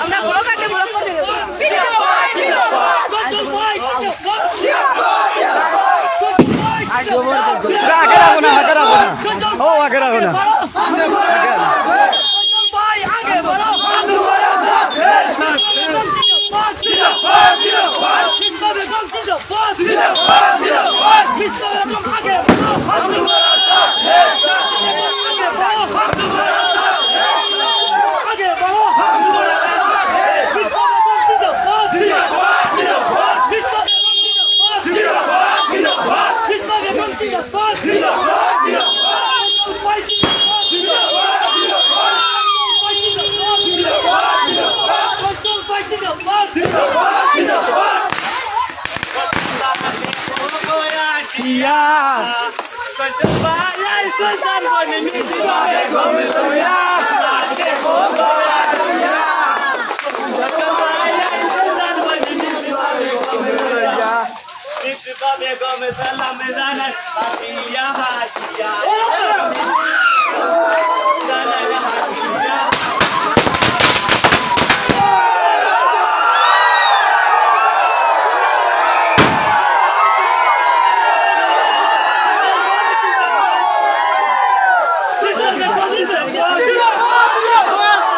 আমরা বড় কাটে বড় করে দেব আগে রাখো না ও আগে রাখো না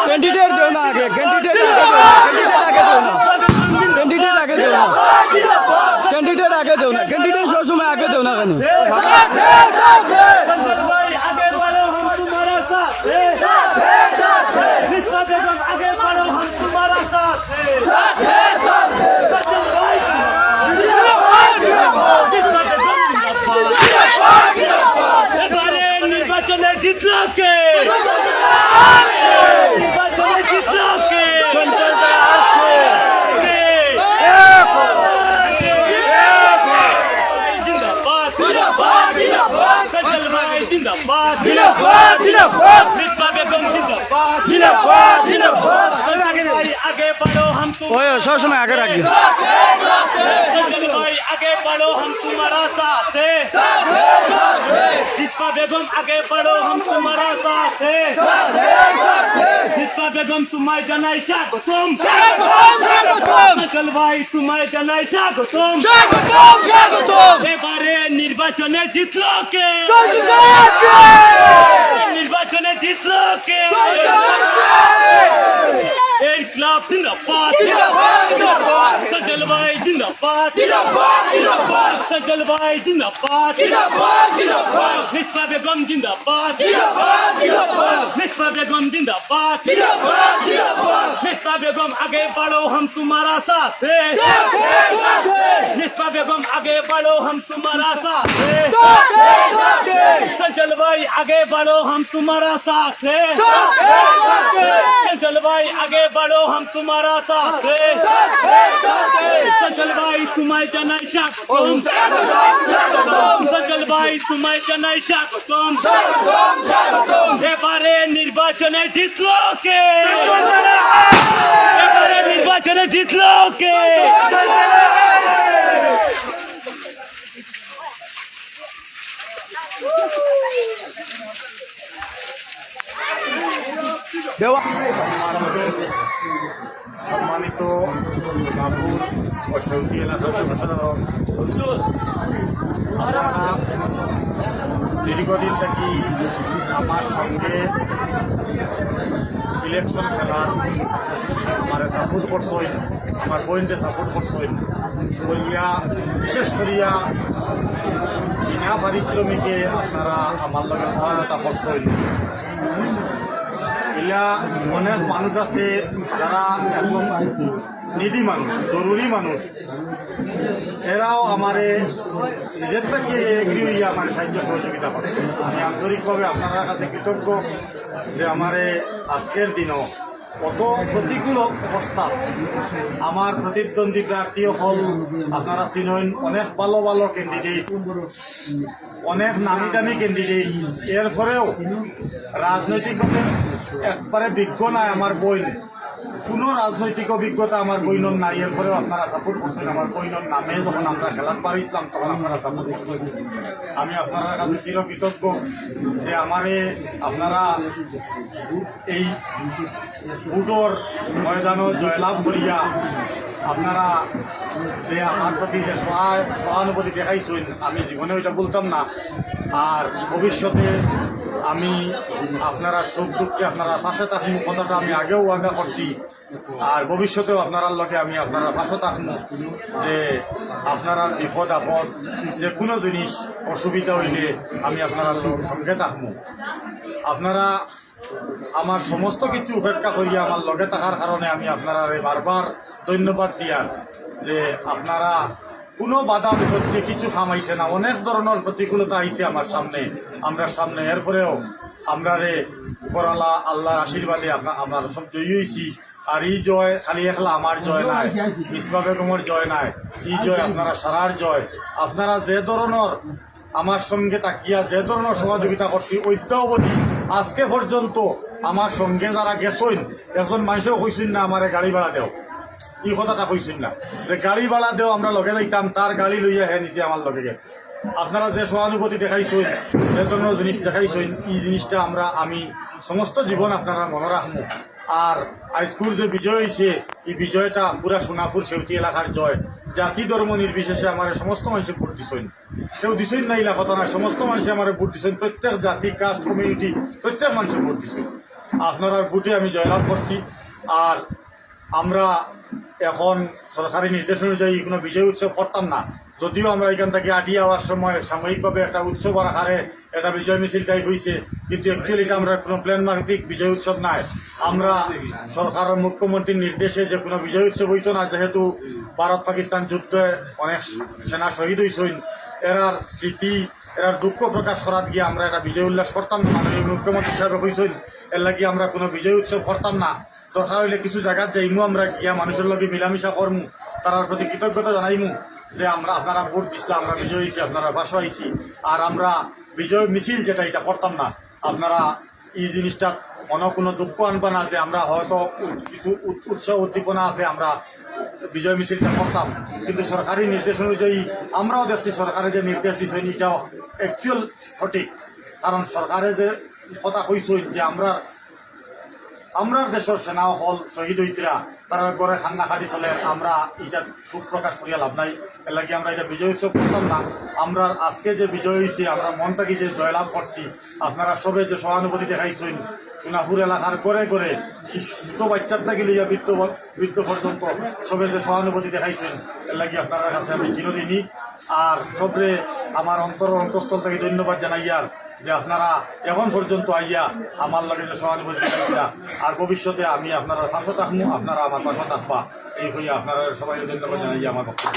कैंडिडेट दो ना आगे कैंडिडेट आगे दो ना कैंडिडेट सब समय आगे दो ना कहने आगे बढ़ो हम तुम्हारा साथ आगे बढ़ो हम तुम्हारा साथ निर्वाचने जितलो के आगे बढ़ो हम सब समय आगे रखिए आगे बढ़ो हम तुम्हारा साथ जिसपा बेगम आगे बढ़ो हम तुम्हारा साथ जिसपा बेगम तुम्हारे जनाई स्वागतम चल भाई तुम्हारे जनाई स्वागतम এবারে নির্বাচনে জিতলো কে নির্বাচনে জিতলো কে এই ক্লাব জিন্দাবাদ সজল ভাই জিন্দাবাদ সজল ভাই জিন্দাবাদ মিসবা বেগম জিন্দাবাদ मिसबा बेगम जिंदाबाद मिसबा बेगम आगे बढ़ो हम तुम्हारा साथ मिसबा बेगम आगे बढ़ो हम तुम्हारा साथ सजल भाई आगे बढ़ो हम तुम्हारा साथ सजल भाई आगे बढ़ो हम तुम्हारा साथ सजल भाई तुम्हारे जनाई स्वागतम सजल भाई तुम्हारे जनाई स्वागतम এবারে নির্বাচনে জিতলো কে এবারে নির্বাচনে জিতলো কে সম্মানিত বাবুর ও সৌদি এলাকার জনসাধারণ, আপনারা দীর্ঘদিন থেকে আমার সঙ্গে ইলেকশন খেলা আমার সাপোর্ট করছেন, আমার পয়েন্টে সাপোর্ট করছেন করিয়া, বিশেষ করিয়া বিনা পারিশ্রমিকে আপনারা আমার লগে সহায়তা করছেন। এলা অনেক মানুষ আছে যারা একদম নিডি মানুষ, জরুরি মানুষ, এরাও আমারে নিজের থেকে এগ্রি হইয়া আমার সাহায্য সহযোগিতা করে। আমি আন্তরিকভাবে আপনার কাছে কৃতজ্ঞ যে আমারে আজকের দিনও কত প্রতিকূল অবস্থা আমার প্রতিদ্বন্দ্বী প্রার্থী হল আপনারা চিনেন, অনেক ভালো ভালো ক্যান্ডিডেট, অনেক নামি দামি ক্যান্ডিডেট, এরপরেও রাজনৈতিকভাবে একবারে বিজ্ঞ নাই আমার বোন, কোনো রাজনৈতিক অভিজ্ঞতা আমার বইনর নাই, এরপরেও আপনারা সাপোর্ট করছেন। আমার বইনর নামে যখন আমরা খেলার পারিছিলাম তখন আপনারা সাপোর্ট করছেন। আমি আপনারা কাছে চিরকৃতজ্ঞ যে আমারে আপনারা এই ফুটর ময়দানও জয়লাভ করিয়া আপনারা যে আমার প্রতি যে সহানুভূতি দেখাইছেন, আমি জীবনে ওইটা বলতাম না। আর ভবিষ্যতে আমি আপনারা সুখ দুঃখে আপনারা পাশে থাকবো, কথাটা আমি আগেও ওয়াদা করছি। আর ভবিষ্যতেও আপনার লগে আমি আপনারা পাশে থাকবো, যে আপনারা বিপদ আপদ যে কোনো জিনিস অসুবিধা হইলে আমি আপনারা সঙ্গে থাকবো। আপনারা আমার সমস্ত কিছু উপেক্ষা করিয়া আমার লগে থাকার কারণে আমি আপনারা বারবার ধন্যবাদ দিয়ার, যে আপনারা কোনো বাধা বিপত্তি কিছু খামাইছে না। অনেক ধরনের প্রতিকূলতা আইছে আমার সামনে, এরপরেও আমরা করালা আল্লাহর আশীর্বাদে আমরা সব জয়ী হয়েছি। আর এই জয় খালি একলা আমার জয় নাই, মিসবা বেগমের জয় নাই, এই জয় আপনারা সারার জয়। আপনারা যে ধরনের আমার সঙ্গে তাকিয়া যে ধরনের সহযোগিতা করছি অদ্যাবধি আজকে পর্যন্ত আমার সঙ্গে যারা গেছেন, একজন মানুষও কইছেন না আমার গাড়ি ভাড়া দেও, এই কথাটা কইছেন না যে গাড়ি ভাড়া দেও আমরা লগে যাইতাম, তার গাড়ি লইয়া হে নিজে আমার লগে গেছে। আপনারা যে সহানুভূতি দেখাইছেন, যে ধরনের জিনিস দেখাইছেন, এই জিনিসটা আমি সমস্ত জীবন আপনারা মনে রাখবো। আর হাইস্কুল যে বিজয় হয়েছে, এই বিজয়টা পুরা সোনাপুর সেউতি এলাকার জয়। জাতি ধর্ম নির্বিশেষে আমার সমস্ত মানুষের ভোট দিছেন, কেউ দিছেন না এলাকা কথা না, সমস্ত মানুষ আমার ভোট দিছেন। প্রত্যেক জাতি, কাস্ট, কমিউনিটি প্রত্যেক মানুষের ভোট দিছেন। আপনারা ভোটে আমি জয়লাভ করছি। আর আমরা এখন সরকারি নির্দেশ অনুযায়ী কোনো বিজয় উৎসব করতাম না, যদিও আমরা এখান থেকে আটিয়ে যাওয়ার সময় সাময়িকভাবে একটা উৎসবের আকারে একটা বিজয় মিছিল টাইপ হয়েছে, কিন্তু অ্যাকচুয়ালি এটা আমরা কোনো প্ল্যান মাফিক বিজয় উৎসব নাই। আমরা সরকারের মুখ্যমন্ত্রীর নির্দেশে যে কোনো বিজয় উৎসব হইতো না, যেহেতু ভারত পাকিস্তান যুদ্ধে অনেক সেনা শহীদ হয়েছেন, এরার স্মৃতি এরার দুঃখ প্রকাশ করার গিয়ে আমরা একটা বিজয় উল্লাস করতাম না। মাননীয় মুখ্যমন্ত্রী সাহেব কইছেন এর লাগি আমরা কোনো বিজয় উৎসব করতাম না। দরকার হইলে কিছু জায়গাত যাইমু, আমরা গিয়া মানুষের লগে মিলামিশা করমু, তার প্রতি কৃতজ্ঞতা জানাইমু যে আমরা আপনারা ভোট দিচ্ছিলাম, আমরা বিজয় হয়েছি, আপনারা বাসা হয়েছি। আর আমরা বিজয় মিছিল যেটা এটা করতাম না। আপনারা এই জিনিসটা মনে কোনো দুঃখ আনবা না যে আমরা হয়তো কিছু উৎসাহ উদ্দীপনা আছে আমরা বিজয় মিছিলটা করতাম, কিন্তু সরকারি নির্দেশ অনুযায়ী আমরাও দেখছি সরকারে যে নির্দেশ দিচ্ছেন এটাও অ্যাকচুয়াল সঠিক। কারণ সরকারে যে কথা কইছেন যে আমরা দেশের সেনা হল শহীদ হইতরা তারা ঘরে খান্না খাটি চলে, আমরা এটা দুঃখ প্রকাশ করিয়া লাভ নাই। এর লাগে আমরা এটা বিজয় উৎসব করতাম না। আমরা আজকে যে বিজয় হয়েছে, আমরা মন থেকে যে জয়লাভ করছি, আপনারা সবে যে সহানুভূতি দেখাইছেন, সোনাপুর এলাকার করে করে ছোট বাচ্চার থেকে লইয়া বৃদ্ধ পর্যন্ত সবে যে সহানুভূতি দেখাইছেন, এর লাগে আপনার কাছে আমি চিরদিনই। আর সবরে আমার অন্তঃস্থল থেকে ধন্যবাদ জানাইয়ার যে আপনারা এখন পর্যন্ত আইয়া আমার লগে যে সহানুভূতি দেখাইয়া, আর ভবিষ্যতে আমি আপনারা পাশে থাকবো, আপনারা আমার পাশে থাকবা, এই হইয়া আপনারা সবাই ধন্যবাদ জানাইয়া আমার বক্তব্য।